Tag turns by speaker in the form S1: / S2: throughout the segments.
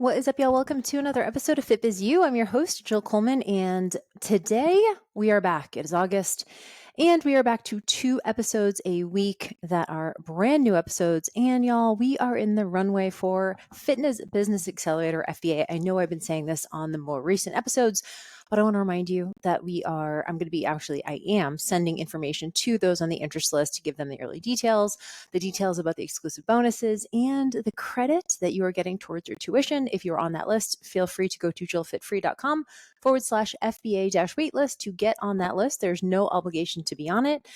S1: What is up, y'all? Welcome to another episode of FitBizU. I'm your host, Jill Coleman, and today we are back. It is August, and we are back to 2 episodes a week that are brand new episodes. And y'all, we are in the runway for Fitness Business Accelerator FBA. I know I've been saying this on the more recent episodes, but I want to remind you that I am sending information to those on the interest list to give them the early details, the details about the exclusive bonuses, and the credit that you are getting towards your tuition. If you're on that list, feel free to go to jillfitfree.com/FBA waitlist to get on that list. There's no obligation to be on it.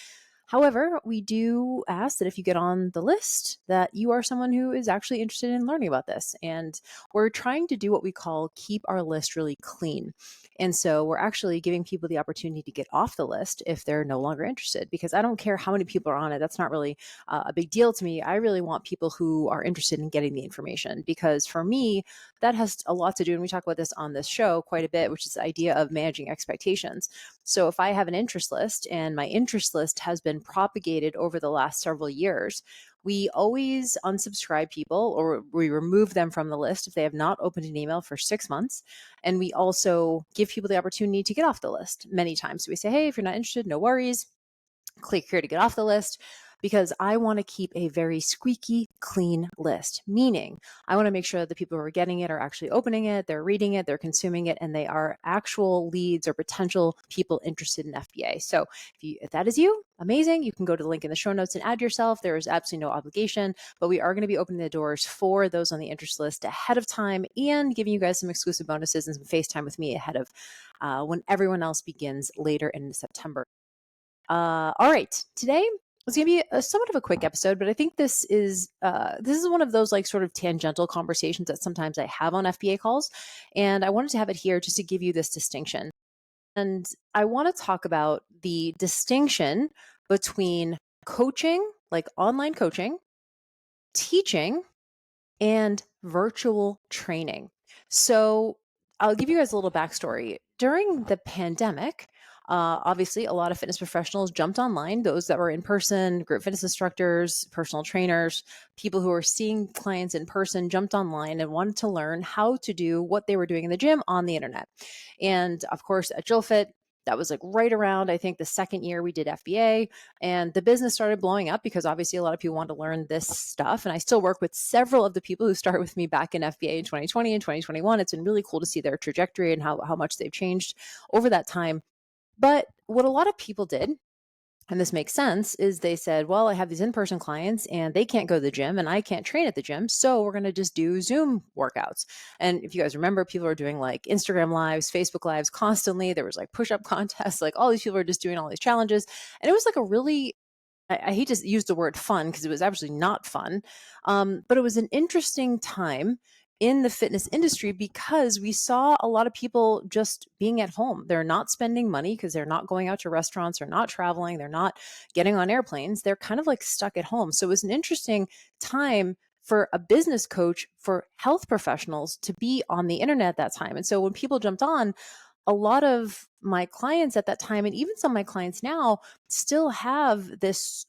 S1: However, we do ask that if you get on the list, that you are someone who is actually interested in learning about this. And we're trying to do what we call keep our list really clean. And so we're actually giving people the opportunity to get off the list if they're no longer interested, because I don't care how many people are on it. That's not really a big deal to me. I really want people who are interested in getting the information, because for me, that has a lot to do. And we talk about this on this show quite a bit, which is the idea of managing expectations. So if I have an interest list and my interest list has been propagated over the last several years, we always unsubscribe people or we remove them from the list if they have not opened an email for 6 months. And we also give people the opportunity to get off the list many times. So we say, hey, if you're not interested, no worries. Click here to get off the list, because I want to keep a very squeaky clean list, meaning I want to make sure that the people who are getting it are actually opening it, they're reading it, they're consuming it, and they are actual leads or potential people interested in FBA. So if that is you, amazing. You can go to the link in the show notes and add yourself. There is absolutely no obligation, but we are going to be opening the doors for those on the interest list ahead of time and giving you guys some exclusive bonuses and some FaceTime with me ahead of when everyone else begins later in September. All right, today it's going to be somewhat of a quick episode, but I think this is one of those like sort of tangential conversations that sometimes I have on FBA calls, and I wanted to have it here just to give you this distinction. And I want to talk about the distinction between coaching, like online coaching, teaching, and virtual training. So I'll give you guys a little backstory. During the pandemic, obviously, a lot of fitness professionals jumped online, those that were in person, group fitness instructors, personal trainers, people who were seeing clients in person jumped online and wanted to learn how to do what they were doing in the gym on the internet. And of course, at JillFit, that was like right around, I think, the second year we did FBA, and the business started blowing up because obviously a lot of people want to learn this stuff. And I still work with several of the people who started with me back in FBA in 2020 and 2021. It's been really cool to see their trajectory and how much they've changed over that time. But what a lot of people did, and this makes sense, is they said, well, I have these in-person clients and they can't go to the gym and I can't train at the gym. So we're going to just do Zoom workouts. And if you guys remember, people are doing like Instagram lives, Facebook lives constantly. There was like push-up contests, like all these people are just doing all these challenges. And it was like a really, I hate to use the word fun because it was actually not fun. But it was an interesting time in the fitness industry because we saw a lot of people just being at home. They're not spending money because they're not going out to restaurants, they're not traveling, they're not getting on airplanes. They're kind of like stuck at home. So it was an interesting time for a business coach, for health professionals to be on the internet at that time. And so when people jumped on, a lot of my clients at that time, and even some of my clients now, still have this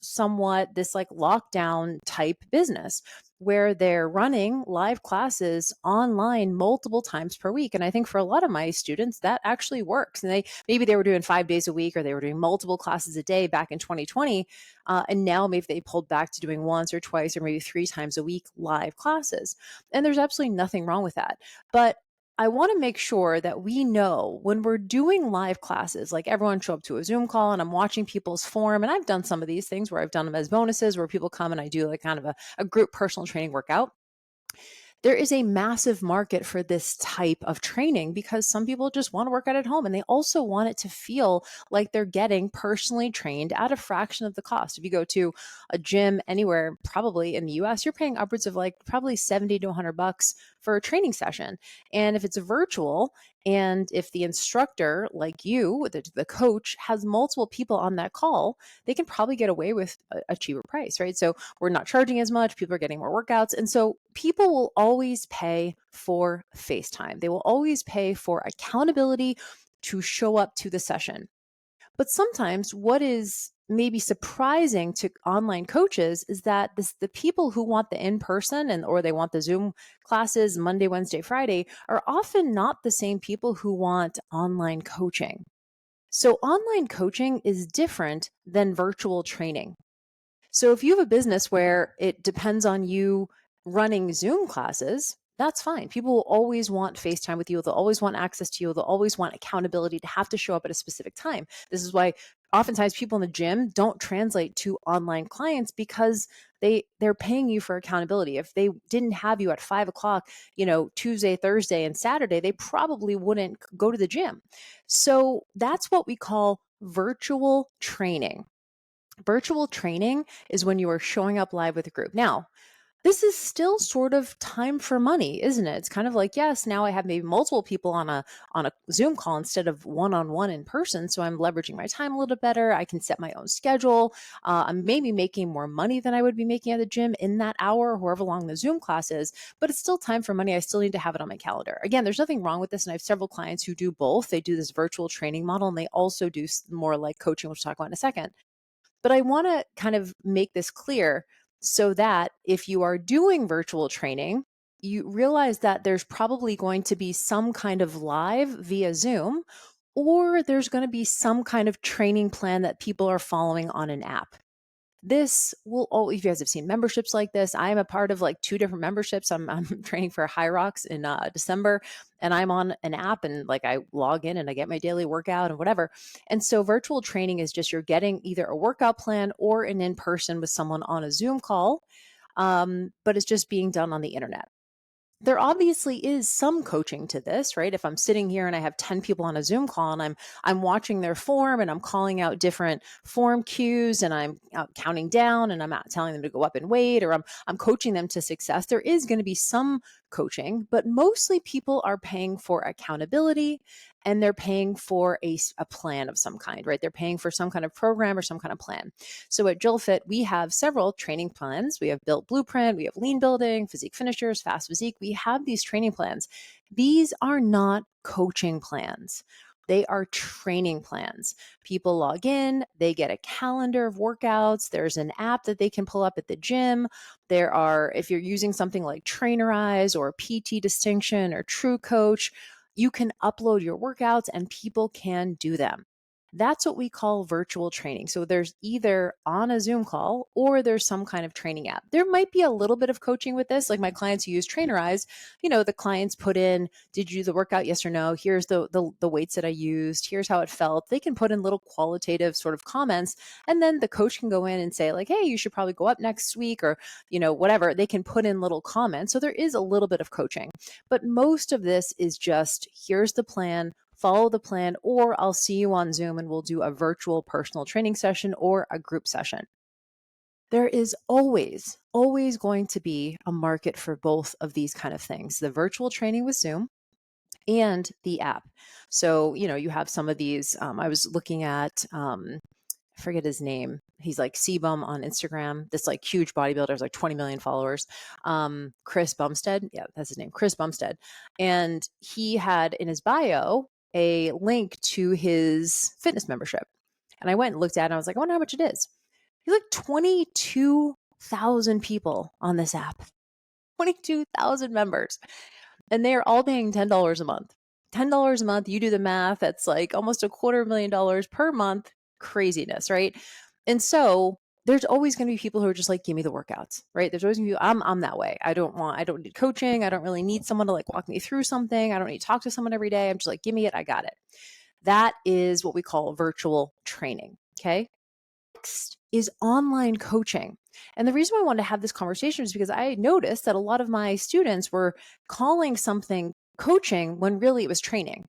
S1: like lockdown type business where they're running live classes online multiple times per week. And I think for a lot of my students, that actually works. And maybe they were doing 5 days a week, or they were doing multiple classes a day back in 2020. And now maybe they pulled back to doing once or twice or maybe 3 times a week live classes. And there's absolutely nothing wrong with that. But I want to make sure that we know when we're doing live classes, like everyone show up to a Zoom call and I'm watching people's form. And I've done some of these things where I've done them as bonuses where people come and I do like kind of a group personal training workout. There is a massive market for this type of training because some people just want to work out at home and they also want it to feel like they're getting personally trained at a fraction of the cost. If you go to a gym anywhere, probably in the US, you're paying upwards of like probably 70 to $100 for a training session. And if it's virtual, and if the instructor, like you, the coach, has multiple people on that call, they can probably get away with a cheaper price, right? So we're not charging as much, people are getting more workouts. And so people will always pay for FaceTime. They will always pay for accountability to show up to the session. But sometimes what is maybe surprising to online coaches is that the people who want the in-person and or they want the Zoom classes Monday, Wednesday, Friday are often not the same people who want online coaching. So online coaching is different than virtual training. So if you have a business where it depends on you running Zoom classes, that's fine. People will always want FaceTime with you. They'll always want access to you. They'll always want accountability to have to show up at a specific time. This is why oftentimes people in the gym don't translate to online clients because they're paying you for accountability. If they didn't have you at 5 o'clock, Tuesday, Thursday, and Saturday, they probably wouldn't go to the gym. So that's what we call virtual training. Virtual training is when you are showing up live with a group. Now, this is still sort of time for money, isn't it? It's kind of like, yes, now I have maybe multiple people on a Zoom call instead of one-on-one in person. So I'm leveraging my time a little better. I can set my own schedule. I'm maybe making more money than I would be making at the gym in that hour, however long the Zoom class is, but it's still time for money. I still need to have it on my calendar. Again, there's nothing wrong with this. And I have several clients who do both. They do this virtual training model and they also do more like coaching, which we'll talk about in a second. But I want to kind of make this clear so that if you are doing virtual training, you realize that there's probably going to be some kind of live via Zoom, or there's going to be some kind of training plan that people are following on an app. This will all, if you guys have seen memberships like this, I am a part of like 2 different memberships. I'm training for High Rocks in December, and I'm on an app and like I log in and I get my daily workout and whatever. And so virtual training is just you're getting either a workout plan or an in-person with someone on a Zoom call, but it's just being done on the internet. There obviously is some coaching to this, right? If I'm sitting here and I have 10 people on a Zoom call and I'm watching their form and I'm calling out different form cues and I'm counting down and I'm out telling them to go up in weight, or I'm coaching them to success, there is going to be some coaching, but mostly people are paying for accountability and they're paying for a plan of some kind, right? They're paying for some kind of program or some kind of plan. So at JillFit, we have several training plans. We have Built Blueprint, we have Lean Building, Physique Finishers, Fast Physique. We have these training plans. These are not coaching plans. They are training plans. People log in, they get a calendar of workouts. There's an app that they can pull up at the gym. There are, if you're using something like Trainerize or PT Distinction or True Coach, you can upload your workouts and people can do them. That's what we call virtual training. So there's either on a Zoom call or there's some kind of training app. There might be a little bit of coaching with this. Like my clients who use Trainerize, the clients put in, did you do the workout? Yes or no? Here's the weights that I used. Here's how it felt. They can put in little qualitative sort of comments. And then the coach can go in and say like, hey, you should probably go up next week or, whatever. They can put in little comments. So there is a little bit of coaching, but most of this is just, here's the plan, follow the plan, or I'll see you on Zoom and we'll do a virtual personal training session or a group session. There is always going to be a market for both of these kind of things, the virtual training with Zoom and the app. So, you have some of these, I was looking at, I forget his name. He's like Sebum on Instagram. This like huge bodybuilder, has like 20 million followers. Chris Bumstead. Yeah, that's his name, Chris Bumstead. And he had in his bio a link to his fitness membership. And I went and looked at it and I was like, I wonder how much it is. He's like 22,000 people on this app, 22,000 members. And they are all paying $10 a month. $10 a month, you do the math, that's like almost $250,000 per month. Craziness, right? And so there's always going to be people who are just like, give me the workouts, right? There's always going to be, I'm that way. I don't need coaching. I don't really need someone to like walk me through something. I don't need to talk to someone every day. I'm just like, give me it. I got it. That is what we call virtual training. Okay. Next is online coaching. And the reason why I wanted to have this conversation is because I noticed that a lot of my students were calling something coaching when really it was training.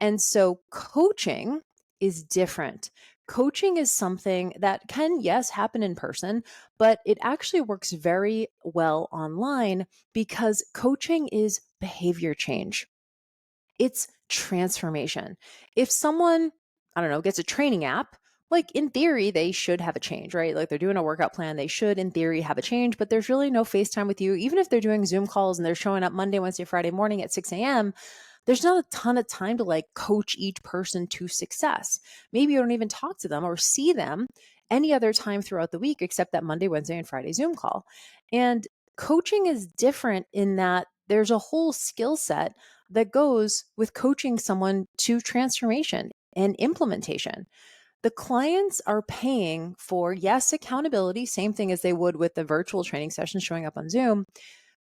S1: And so coaching is different. Coaching is something that can, yes, happen in person, but it actually works very well online because coaching is behavior change. It's transformation. If someone, I don't know, gets a training app, like in theory, they should have a change, right? Like they're doing a workout plan, they should in theory have a change, but there's really no FaceTime with you. Even if they're doing Zoom calls and they're showing up Monday, Wednesday, Friday morning at 6 a.m., there's not a ton of time to like coach each person to success. Maybe you don't even talk to them or see them any other time throughout the week except that Monday, Wednesday, and Friday Zoom call. And coaching is different in that there's a whole skill set that goes with coaching someone to transformation and implementation. The clients are paying for, yes, accountability, same thing as they would with the virtual training session showing up on Zoom,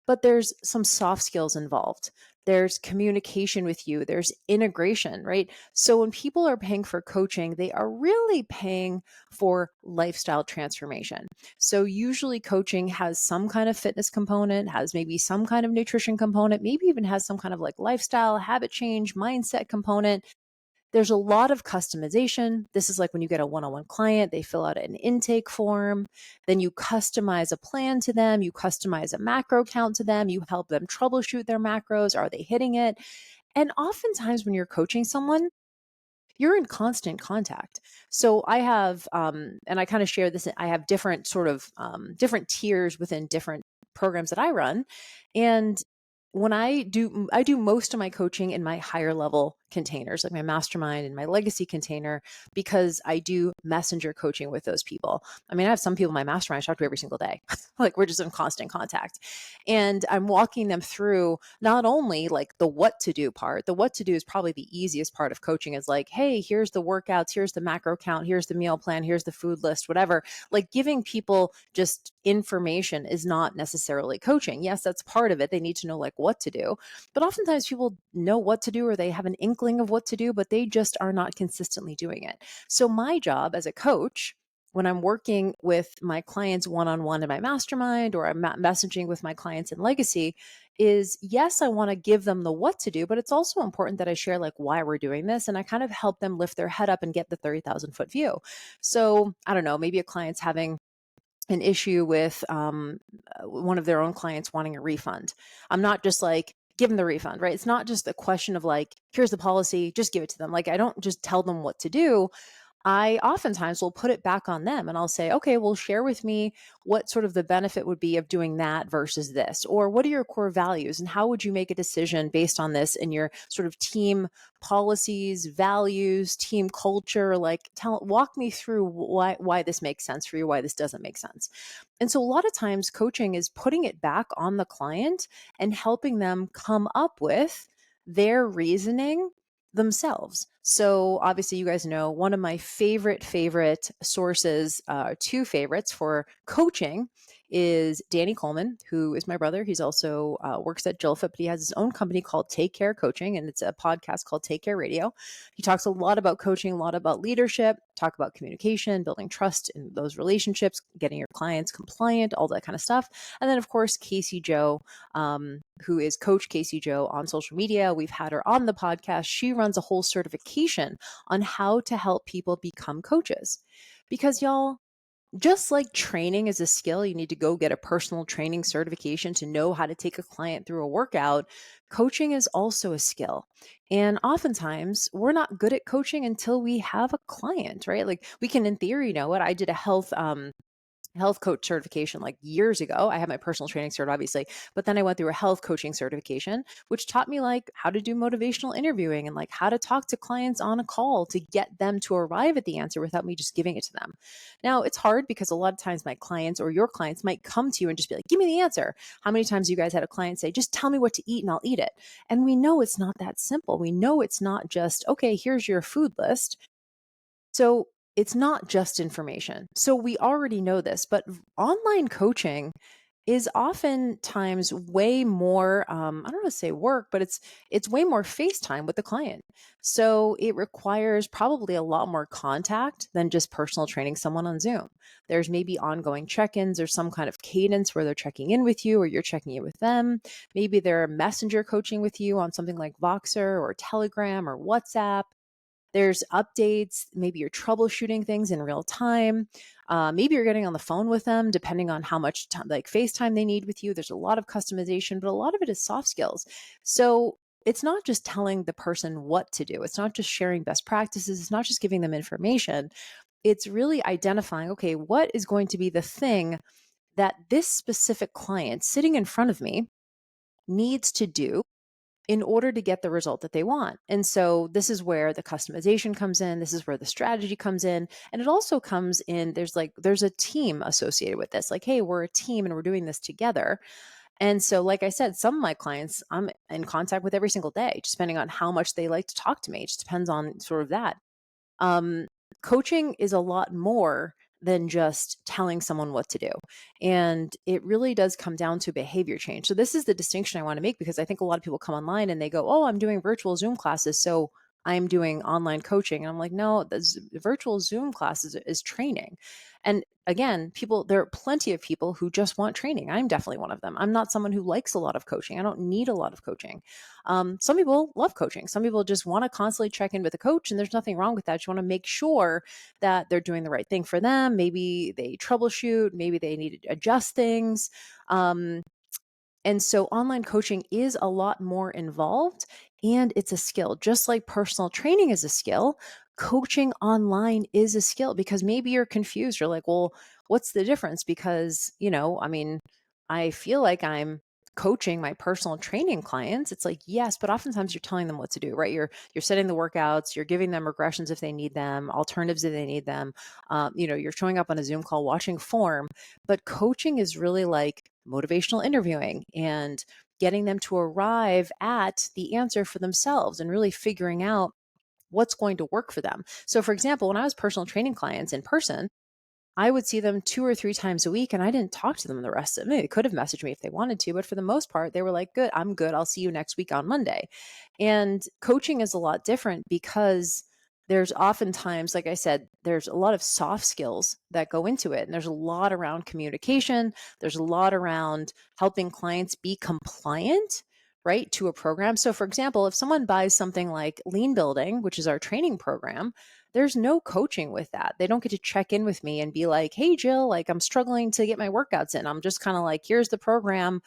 S1: but there's some soft skills involved. There's communication with you, there's integration, right? So when people are paying for coaching, they are really paying for lifestyle transformation. So usually coaching has some kind of fitness component, has maybe some kind of nutrition component, maybe even has some kind of like lifestyle, habit change, mindset component. There's a lot of customization. This is like when you get a one-on-one client, they fill out an intake form, then you customize a plan to them, you customize a macro count to them, you help them troubleshoot their macros. Are they hitting it? And oftentimes when you're coaching someone, you're in constant contact. So I have, and I kind of share this, I have different sort of different tiers within different programs that I run. And when I do most of my coaching in my higher level containers, like my mastermind and my legacy container, because I do messenger coaching with those people. I mean, I have some people in my mastermind I talk to every single day. Like we're just in constant contact. And I'm walking them through not only like the what to do part. The what to do is probably the easiest part of coaching is like, hey, here's the workouts, here's the macro count, here's the meal plan, here's the food list, whatever. Like giving people just information is not necessarily coaching. Yes, that's part of it. They need to know like what to do. But oftentimes people know what to do or they have an inkling of what to do, but they just are not consistently doing it. So my job as a coach, when I'm working with my clients one-on-one in my mastermind or I'm messaging with my clients in legacy, is yes, I want to give them the what to do, but it's also important that I share like why we're doing this. And I kind of help them lift their head up and get the 30,000 foot view. So I don't know, maybe a client's having an issue with one of their own clients wanting a refund. I'm not just like, give them the refund, right? It's not just a question of like, here's the policy, just give it to them. Like, I don't just tell them what to do. I oftentimes will put it back on them and I'll say, okay, well, share with me what sort of the benefit would be of doing that versus this, or what are your core values and how would you make a decision based on this in your sort of team policies, values, team culture? Like walk me through why this makes sense for you, why this doesn't make sense. And so a lot of times coaching is putting it back on the client and helping them come up with their reasoning themselves. So obviously you guys know one of my favorite sources, two favorites for coaching is Danny Coleman, who is my brother. He's also works at Jillfit, but he has his own company called Take Care Coaching, and it's a podcast called Take Care Radio. He talks a lot about coaching, a lot about leadership, talk about communication, building trust in those relationships, getting your clients compliant, all that kind of stuff. And then of course, Casey Joe, who is Coach Casey Joe on social media. We've had her on the podcast. She runs a whole certification on how to help people become coaches. Because y'all, just like training is a skill, you need to go get a personal training certification to know how to take a client through a workout. Coaching is also a skill. And oftentimes we're not good at coaching until we have a client, right? Like we can in theory know it. I did a health coach certification like years ago. I had my personal training cert, obviously, but then I went through a health coaching certification, which taught me like how to do motivational interviewing and like how to talk to clients on a call to get them to arrive at the answer without me just giving it to them. Now it's hard because a lot of times my clients or your clients might come to you and just be like, give me the answer. How many times you guys had a client say, just tell me what to eat and I'll eat it? And we know it's not that simple. We know it's not just, okay, here's your food list. So it's not just information. So we already know this, but online coaching is oftentimes way more, I don't want to say work, but it's way more FaceTime with the client. So it requires probably a lot more contact than just personal training someone on Zoom. There's maybe ongoing check-ins or some kind of cadence where they're checking in with you or you're checking in with them. Maybe they're messenger coaching with you on something like Voxer or Telegram or WhatsApp. There's updates. Maybe you're troubleshooting things in real time. Maybe you're getting on the phone with them, depending on how much time, like FaceTime they need with you. There's a lot of customization, but a lot of it is soft skills. So it's not just telling the person what to do. It's not just sharing best practices. It's not just giving them information. It's really identifying, okay, what is going to be the thing that this specific client sitting in front of me needs to do in order to get the result that they want. And so this is where the customization comes in. This is where the strategy comes in. And it also comes in, there's a team associated with this. Like, hey, we're a team and we're doing this together. And so, like I said, some of my clients I'm in contact with every single day, just depending on how much they like to talk to me. It just depends on sort of that. um, Coaching is a lot more than just telling someone what to do. And it really does come down to behavior change. So, this is the distinction I want to make because I think a lot of people come online and they go, oh, I'm doing virtual Zoom classes. So, I'm doing online coaching. And I'm like, no, the virtual Zoom classes is training. And again, there are plenty of people who just want training. I'm definitely one of them. I'm not someone who likes a lot of coaching. I don't need a lot of coaching. Some people love coaching. Some people just want to constantly check in with a coach, and there's nothing wrong with that. You want to make sure that they're doing the right thing for them. Maybe they troubleshoot, maybe they need to adjust things. Um, and so online coaching is a lot more involved and it's a skill. Just like personal training is a skill, coaching online is a skill because maybe you're confused. You're like, well, what's the difference? Because, I mean, I feel like I'm coaching my personal training clients. It's like, yes, but oftentimes you're telling them what to do, right? You're setting the workouts, you're giving them regressions if they need them, alternatives if they need them. You're showing up on a Zoom call, watching form. But coaching is really like motivational interviewing and getting them to arrive at the answer for themselves and really figuring out what's going to work for them. So, for example, when I was personal training clients in person, I would see them 2 or 3 times a week, and I didn't talk to them the rest of it. They could have messaged me if they wanted to, but for the most part, they were like, "Good, I'm good. I'll see you next week on Monday." And coaching is a lot different because there's oftentimes, like I said, there's a lot of soft skills that go into it. And there's a lot around communication. There's a lot around helping clients be compliant, right, to a program. So, for example, if someone buys something like Lean Building, which is our training program, there's no coaching with that. They don't get to check in with me and be like, hey, Jill, like I'm struggling to get my workouts in. I'm just kind of like, here's the program,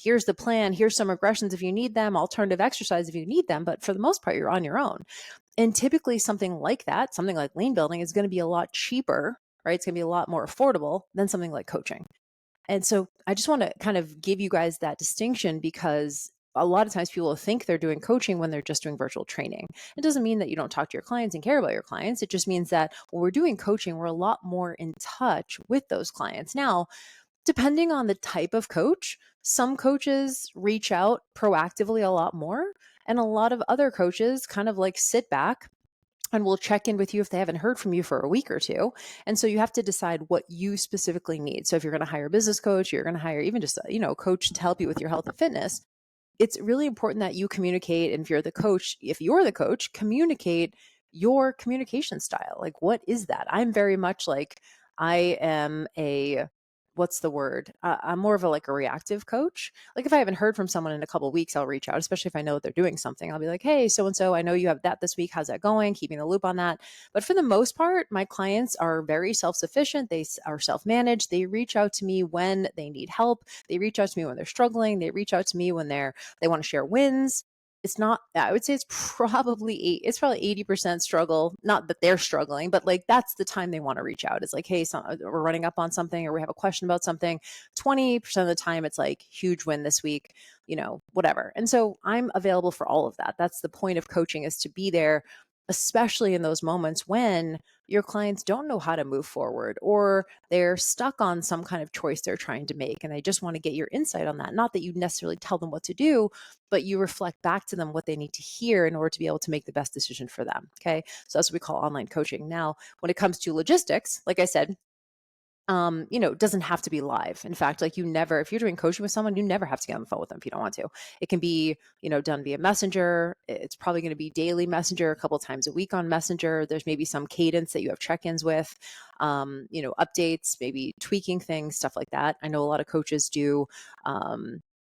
S1: here's the plan, here's some regressions if you need them, alternative exercise if you need them. But for the most part, you're on your own. And typically something like that, something like Lean Building is going to be a lot cheaper, right? It's going to be a lot more affordable than something like coaching. And so I just want to kind of give you guys that distinction because a lot of times people think they're doing coaching when they're just doing virtual training. It doesn't mean that you don't talk to your clients and care about your clients. It just means that when we're doing coaching, we're a lot more in touch with those clients. Now, depending on the type of coach, some coaches reach out proactively a lot more, and a lot of other coaches kind of like sit back and will check in with you if they haven't heard from you for a week or two. And so you have to decide what you specifically need. So if you're going to hire a business coach, you're going to hire even just a coach to help you with your health and fitness, it's really important that you communicate. And if you're the coach, communicate your communication style. Like, what is that? I'm very much like, I am what's the word? I'm more of a reactive coach. Like if I haven't heard from someone in a couple of weeks, I'll reach out, especially if I know they're doing something. I'll be like, hey, so-and-so, I know you have that this week. How's that going? Keeping the loop on that. But for the most part, my clients are very self-sufficient. They are self-managed. They reach out to me when they need help. They reach out to me when they're struggling. They reach out to me when they want to share wins. It's not, I would say it's probably 80% struggle. Not that they're struggling, but like that's the time they want to reach out. It's like, hey, we're running up on something or we have a question about something. 20% of the time it's like huge win this week, whatever. And so I'm available for all of that. That's the point of coaching, is to be there, especially in those moments when your clients don't know how to move forward or they're stuck on some kind of choice they're trying to make. And they just want to get your insight on that. Not that you necessarily tell them what to do, but you reflect back to them what they need to hear in order to be able to make the best decision for them. Okay. So that's what we call online coaching. Now, when it comes to logistics, like I said, it doesn't have to be live. In fact, like if you're doing coaching with someone, you never have to get on the phone with them if you don't want to. It can be, done via Messenger. It's probably going to be daily Messenger, a couple times a week on Messenger. There's maybe some cadence that you have check-ins with, updates, maybe tweaking things, stuff like that. I know a lot of coaches do,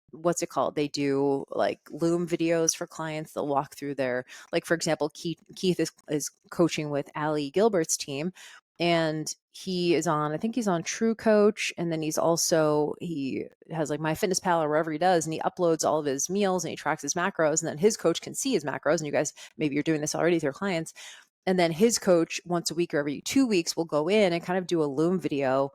S1: what's it called? They do like Loom videos for clients. They'll walk through like, for example, Keith is coaching with Ali Gilbert's team, and I think he's on True Coach. And then he has like MyFitnessPal or wherever he does, and he uploads all of his meals and he tracks his macros, and then his coach can see his macros. And you guys, maybe you're doing this already with your clients. And then his coach once a week or every 2 weeks will go in and kind of do a Loom video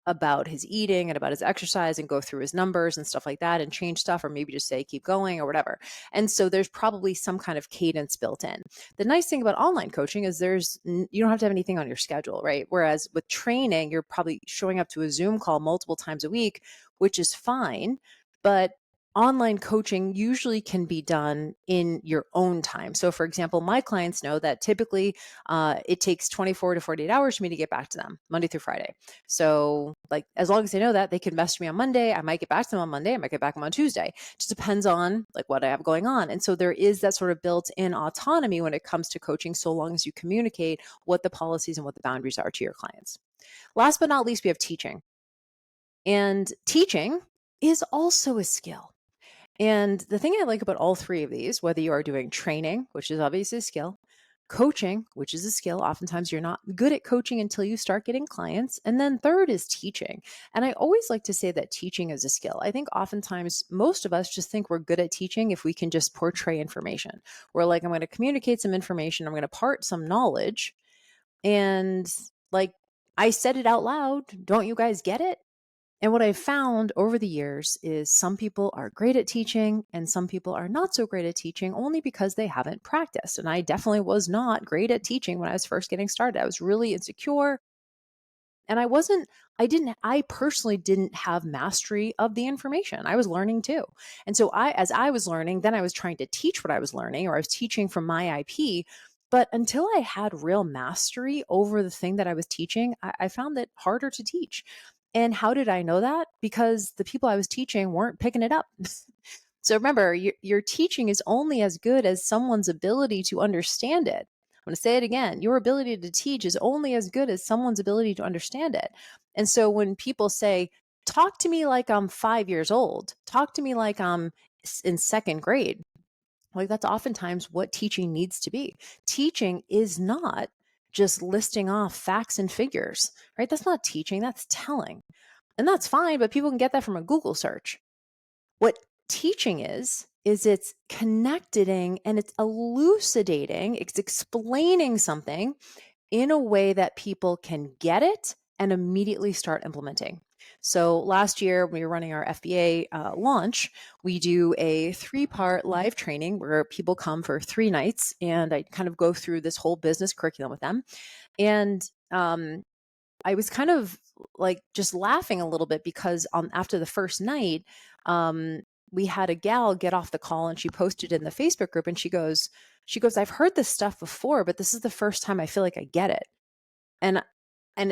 S1: about his eating and about his exercise and go through his numbers and stuff like that and change stuff, or maybe just say keep going or whatever. And so there's probably some kind of cadence built in. The nice thing about online coaching is you don't have to have anything on your schedule, right? Whereas with training, you're probably showing up to a Zoom call multiple times a week, which is fine, but online coaching usually can be done in your own time. So for example, my clients know that typically it takes 24 to 48 hours for me to get back to them, Monday through Friday. So like, as long as they know that, they can message me on Monday. I might get back to them on Monday. I might get back to them on Tuesday. It just depends on like what I have going on. And so there is that sort of built-in autonomy when it comes to coaching, so long as you communicate what the policies and what the boundaries are to your clients. Last but not least, we have teaching. And teaching is also a skill. And the thing I like about all three of these, whether you are doing training, which is obviously a skill, coaching, which is a skill, oftentimes you're not good at coaching until you start getting clients. And then third is teaching. And I always like to say that teaching is a skill. I think oftentimes most of us just think we're good at teaching if we can just portray information. We're like, I'm going to communicate some information, I'm going to part some knowledge. And like, I said it out loud. Don't you guys get it? And what I've found over the years is some people are great at teaching and some people are not so great at teaching only because they haven't practiced. And I definitely was not great at teaching when I was first getting started. I was really insecure. And I personally didn't have mastery of the information. I was learning too. And so as I was learning, then I was trying to teach what I was learning, or I was teaching from my IP. But until I had real mastery over the thing that I was teaching, I found it harder to teach. And how did I know that? Because the people I was teaching weren't picking it up. So remember, your teaching is only as good as someone's ability to understand it. I'm going to say it again. Your ability to teach is only as good as someone's ability to understand it. And so when people say, talk to me like I'm 5 years old, talk to me like I'm in second grade, like that's oftentimes what teaching needs to be. Teaching is not just listing off facts and figures, right? That's not teaching, that's telling. And that's fine, but people can get that from a Google search. What teaching is it's connecting and it's elucidating, it's explaining something in a way that people can get it and immediately start implementing. So last year, when we were running our FBA launch, we do a 3-part live training where people come for 3 nights, and I kind of go through this whole business curriculum with them. And I was kind of like just laughing a little bit because after the first night, we had a gal get off the call and she posted in the Facebook group and she goes, I've heard this stuff before, but this is the first time I feel like I get it. And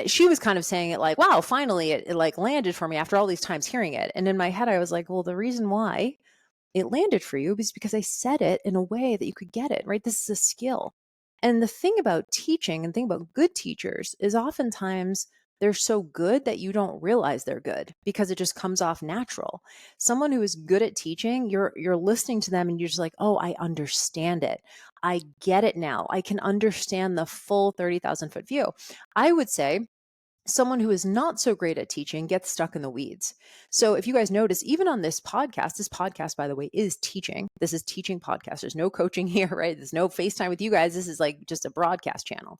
S1: she was kind of saying it like, wow, finally it like landed for me after all these times hearing it. And in my head, I was like, well, the reason why it landed for you is because I said it in a way that you could get it, right? This is a skill. And the thing about teaching and the thing about good teachers is oftentimes they're so good that you don't realize they're good because it just comes off natural. Someone who is good at teaching, you're listening to them and you're just like, oh, I understand it. I get it now. I can understand the full 30,000-foot view. I would say someone who is not so great at teaching gets stuck in the weeds. So if you guys notice, even on this podcast, by the way, is teaching. This is teaching podcast. There's no coaching here, right? There's no FaceTime with you guys. This is like just a broadcast channel.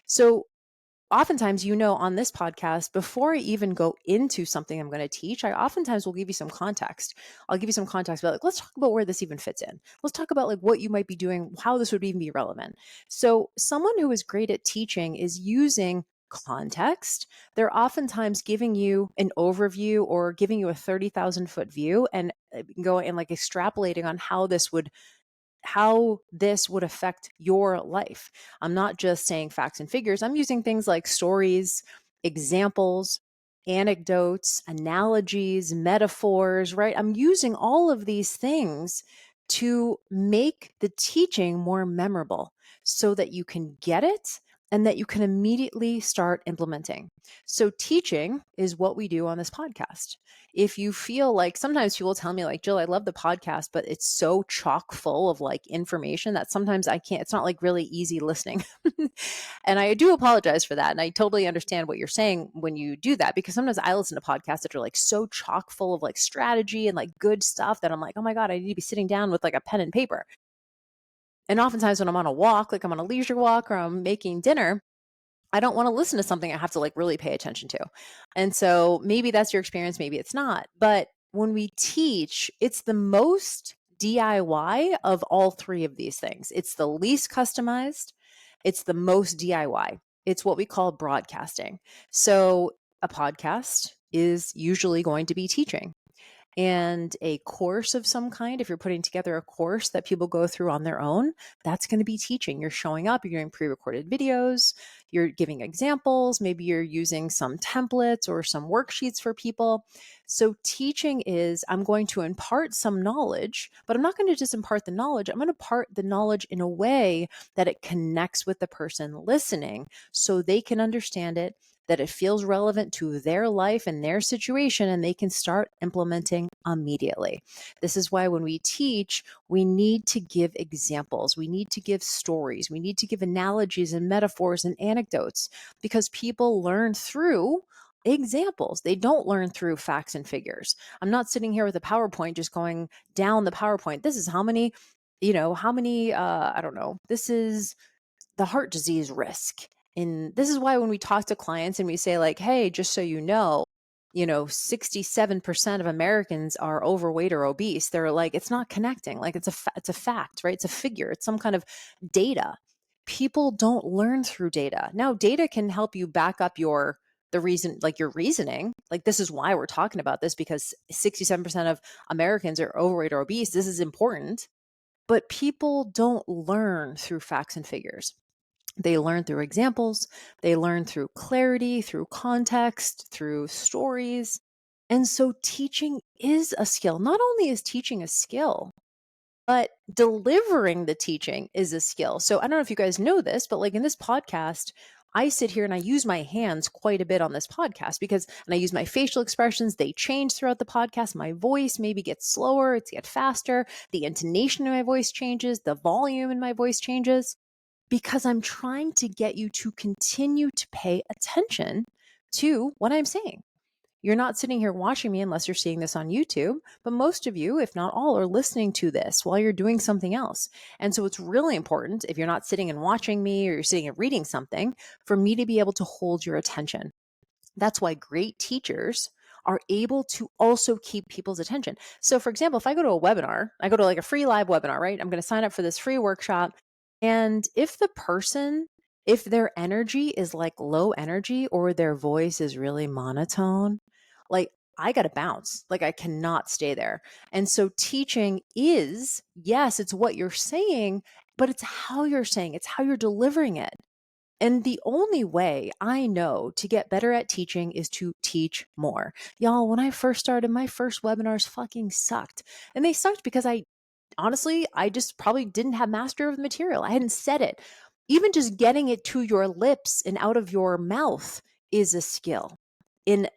S1: So oftentimes, on this podcast, before I even go into something I'm going to teach, I oftentimes will give you some context. I'll give you some context about like, let's talk about where this even fits in. Let's talk about like what you might be doing, how this would even be relevant. So someone who is great at teaching is using context. They're oftentimes giving you an overview or giving you a 30,000-foot view and going and like extrapolating on how this would affect your life. I'm not just saying facts and figures. I'm using things like stories, examples, anecdotes, analogies, metaphors, right? I'm using all of these things to make the teaching more memorable so that you can get it and that you can immediately start implementing. So teaching is what we do on this podcast. If you feel like sometimes people tell me like, Jill, I love the podcast, but it's so chock full of like information that sometimes I can't, it's not like really easy listening. And I do apologize for that. And I totally understand what you're saying when you do that, because sometimes I listen to podcasts that are like so chock full of like strategy and like good stuff that I'm like, oh my God, I need to be sitting down with like a pen and paper. And oftentimes when I'm on a walk, like I'm on a leisure walk or I'm making dinner, I don't want to listen to something I have to like really pay attention to. And so maybe that's your experience, maybe it's not. But when we teach, it's the most DIY of all three of these things. It's the least customized, it's the most DIY. It's what we call broadcasting. So a podcast is usually going to be teaching. And a course of some kind, if you're putting together a course that people go through on their own, that's going to be teaching. You're showing up, you're doing pre-recorded videos, you're giving examples, maybe you're using some templates or some worksheets for people. So teaching is, I'm going to impart some knowledge, but I'm not going to just impart the knowledge. I'm going to impart the knowledge in a way that it connects with the person listening so they can understand it, that it feels relevant to their life and their situation, and they can start implementing immediately. This is why when we teach, we need to give examples, we need to give stories, we need to give analogies and metaphors and anecdotes, because people learn through examples. They don't learn through facts and figures. I'm not sitting here with a PowerPoint just going down the PowerPoint. This is how many, I don't know, this is the heart disease risk. And this is why when we talk to clients and we say like, hey, just so you know, 67% of Americans are overweight or obese. They're like, it's not connecting. Like it's a fact, right? It's a figure. It's some kind of data. People don't learn through data. Now, data can help you back up the reason, like your reasoning. Like this is why we're talking about this, because 67% of Americans are overweight or obese. This is important. But people don't learn through facts and figures. They learn through examples, they learn through clarity, through context, through stories. And so teaching is a skill. Not only is teaching a skill, but delivering the teaching is a skill. So I don't know if you guys know this, but like in this podcast, I sit here and I use my hands quite a bit on this podcast and I use my facial expressions. They change throughout the podcast. My voice maybe gets slower, it's get faster. The intonation in my voice changes. The volume in my voice changes, because I'm trying to get you to continue to pay attention to what I'm saying. You're not sitting here watching me unless you're seeing this on YouTube, but most of you, if not all, are listening to this while you're doing something else. And so it's really important, if you're not sitting and watching me or you're sitting and reading something, for me to be able to hold your attention. That's why great teachers are able to also keep people's attention. So for example, if I go to a webinar, I go to like a free live webinar, right? I'm going to sign up for this free workshop. And if their energy is like low energy or their voice is really monotone, like I got to bounce. Like I cannot stay there. And so teaching is, yes, it's what you're saying, but it's how you're saying, it's how you're delivering it. And the only way I know to get better at teaching is to teach more. Y'all, when I first started, my first webinars fucking sucked. And they sucked because I just probably didn't have mastery of the material. I hadn't said it. Even just getting it to your lips and out of your mouth is a skill in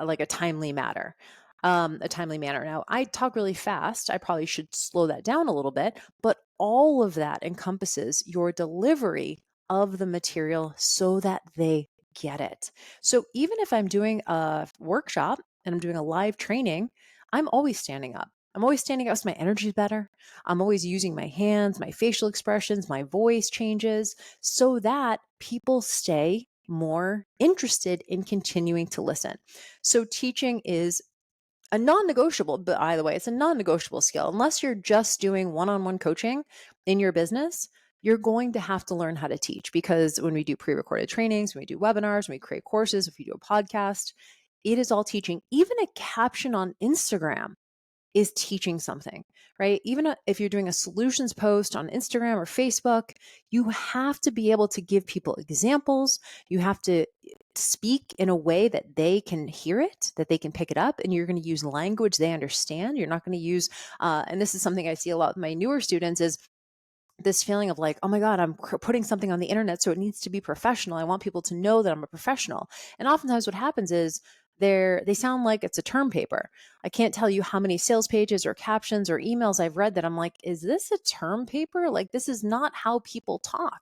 S1: like a timely matter. A timely manner. Now, I talk really fast. I probably should slow that down a little bit, but all of that encompasses your delivery of the material so that they get it. So even if I'm doing a workshop and I'm doing a live training, I'm always standing up. I'm always standing up so my energy is better. I'm always using my hands, my facial expressions, my voice changes so that people stay more interested in continuing to listen. So teaching is a non-negotiable, but by the way, it's a non-negotiable skill. Unless you're just doing one-on-one coaching in your business, you're going to have to learn how to teach, because when we do pre-recorded trainings, when we do webinars, when we create courses, if we do a podcast, it is all teaching. Even a caption on Instagram is teaching something, right? Even if you're doing a solutions post on Instagram or Facebook, you have to be able to give people examples. You have to speak in a way that they can hear it, that they can pick it up, and you're going to use language they understand. You're not going to use, and this is something I see a lot with my newer students, is this feeling of like, oh my God, I'm putting something on the internet, so it needs to be professional. I want people to know that I'm a professional. And oftentimes what happens is they sound like it's a term paper. I can't tell you how many sales pages or captions or emails I've read that I'm like, is this a term paper? Like, this is not how people talk.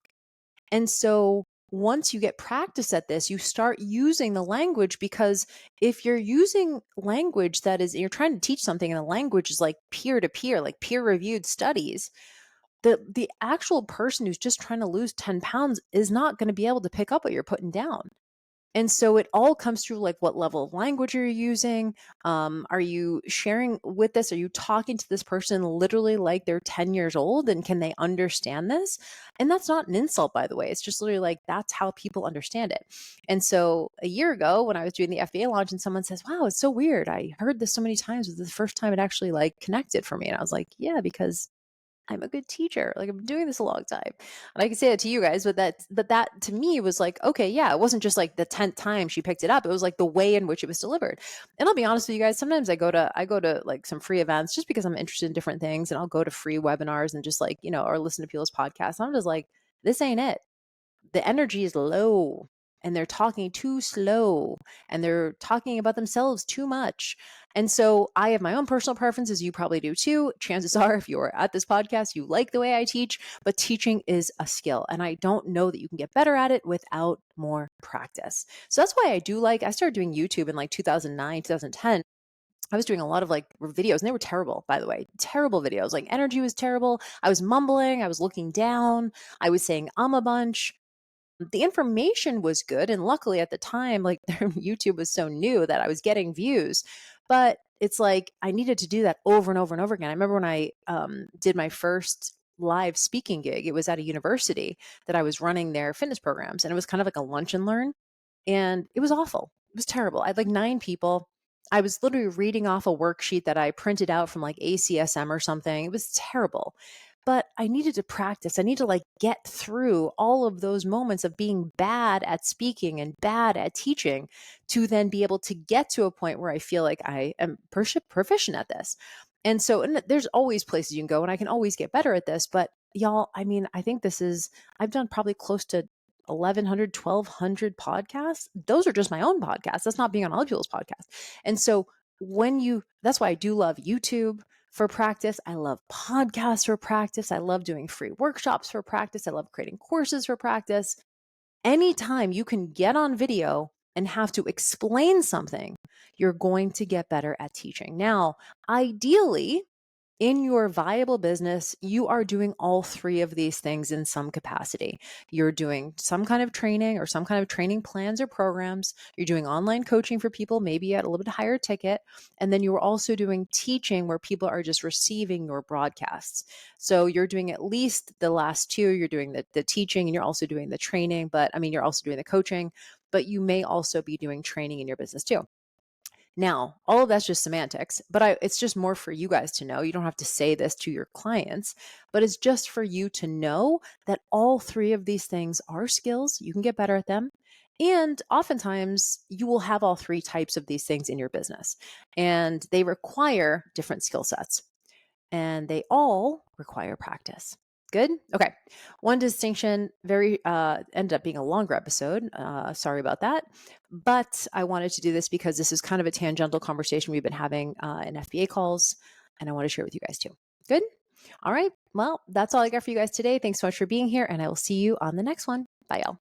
S1: And so once you get practice at this, you start using the language, because if you're using language that is, you're trying to teach something and the language is like peer to peer, like peer reviewed studies, The actual person who's just trying to lose 10 pounds is not going to be able to pick up what you're putting down. And so it all comes through like what level of language are you using? Are you sharing with this? Are you talking to this person literally like they're 10 years old and can they understand this? And that's not an insult, by the way. It's just literally like that's how people understand it. And so a year ago when I was doing the FBA launch and someone says, wow, it's so weird. I heard this so many times. It was the first time it actually like connected for me. And I was like, yeah, because I'm a good teacher. Like, I'm doing this a long time. And I can say that to you guys, but that to me was like, okay, yeah, it wasn't just like the 10th time she picked it up. It was like the way in which it was delivered. And I'll be honest with you guys, sometimes I go to like some free events just because I'm interested in different things, and I'll go to free webinars and just like, or listen to people's podcasts. I'm just like, this ain't it. The energy is low, and they're talking too slow, and they're talking about themselves too much. And so I have my own personal preferences. You probably do too. Chances are, if you're at this podcast, you like the way I teach, but teaching is a skill. And I don't know that you can get better at it without more practice. So that's why I started doing YouTube in like 2009, 2010. I was doing a lot of like videos, and they were terrible, by the way, terrible videos. Like, energy was terrible. I was mumbling. I was looking down. I was saying a bunch. The information was good, and luckily at the time, like, YouTube was so new that I was getting views, but it's like I needed to do that over and over and over again. I remember when I did my first live speaking gig, it was at a university that I was running their fitness programs, and it was kind of like a lunch and learn, and it was awful. It was terrible. I had like 9 people. I was literally reading off a worksheet that I printed out from like ACSM or something. It was terrible. But I needed to practice. I need to like get through all of those moments of being bad at speaking and bad at teaching to then be able to get to a point where I feel like I am proficient at this. And there's always places you can go, and I can always get better at this. But y'all, I mean, I think I've done probably close to 1,100, 1,200 podcasts. Those are just my own podcasts. That's not being on other people's podcasts. And so that's why I do love YouTube for practice. I love podcasts for practice. I love doing free workshops for practice. I love creating courses for practice. Anytime you can get on video and have to explain something, you're going to get better at teaching. Now, ideally, in your viable business, you are doing all three of these things in some capacity. You're doing some kind of training or some kind of training plans or programs. You're doing online coaching for people, maybe at a little bit higher ticket. And then you're also doing teaching where people are just receiving your broadcasts. So you're doing at least the last two. You're doing the teaching, and you're also doing the training, you're also doing the coaching, but you may also be doing training in your business too. Now, all of that's just semantics, but it's just more for you guys to know. You don't have to say this to your clients, but it's just for you to know that all three of these things are skills. You can get better at them. And oftentimes, you will have all three types of these things in your business, and they require different skill sets, and they all require practice. Good. Okay. One distinction, very ended up being a longer episode. Sorry about that. But I wanted to do this because this is kind of a tangential conversation we've been having in FBA calls, and I want to share with you guys too. Good. All right. Well, that's all I got for you guys today. Thanks so much for being here, and I will see you on the next one. Bye, y'all.